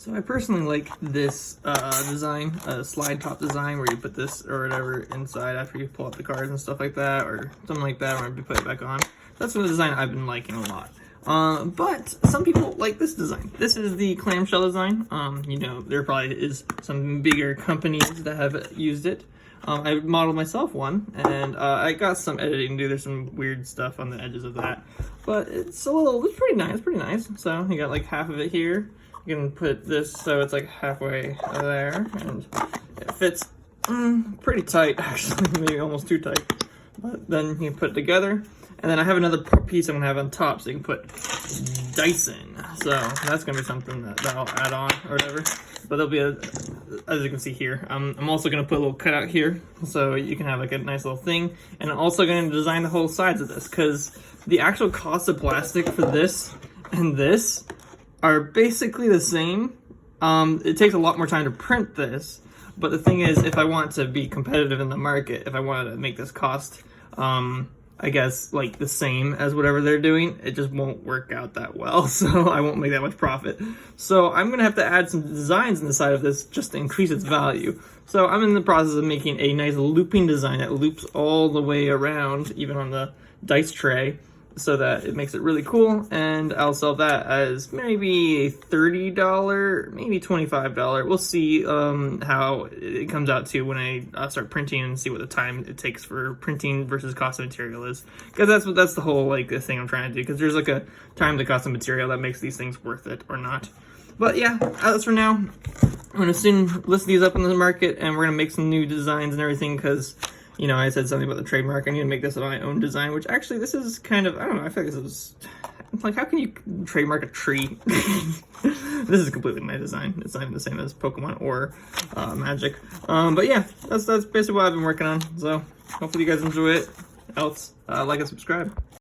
So I personally like this design, slide top design, where you put this or whatever inside after you pull out the cards and stuff like that, or something like that, where you put it back on. That's the design I've been liking a lot. But some people like this design. This is the clamshell design. You know, there probably is some bigger companies that have used it. I modeled myself one, and I got some editing to do. There's some weird stuff on the edges of that, but it's pretty nice. So you got like half of it here. You can put this so it's like halfway there, and it fits pretty tight, actually, maybe almost too tight. But then you put it together, and then I have another piece I'm gonna have on top, so you can put dice in. So that's gonna be something that I'll add on or whatever. But there'll be as you can see here, I'm also gonna put a little cutout here, so you can have like a nice little thing. And I'm also gonna design the whole sides of this, because the actual cost of plastic for this and this are basically the same. It takes a lot more time to print this, but the thing is, if I want to be competitive in the market, if I wanted to make this cost, I guess, like the same as whatever they're doing, it just won't work out that well, so I won't make that much profit. So I'm gonna have to add some designs on the side of this just to increase its value. So I'm in the process of making a nice looping design that loops all the way around, even on the dice tray, so that it makes it really cool, and I'll sell that as maybe a $30, maybe $25. We'll see how it comes out to when I start printing and see what the time it takes for printing versus cost of material is, because that's the whole like the thing I'm trying to do, because there's like a time to cost of material that makes these things worth it or not. But yeah, as for now, I'm gonna soon list these up in the market, and we're gonna make some new designs and everything, because you know, I said something about the trademark. I need to make this my own design, which actually this is kind of, I don't know, I feel like this is, like, how can you trademark a tree? This is completely my design. It's not even the same as Pokemon or Magic. But yeah, that's basically what I've been working on. So hopefully you guys enjoy it. Else, like and subscribe.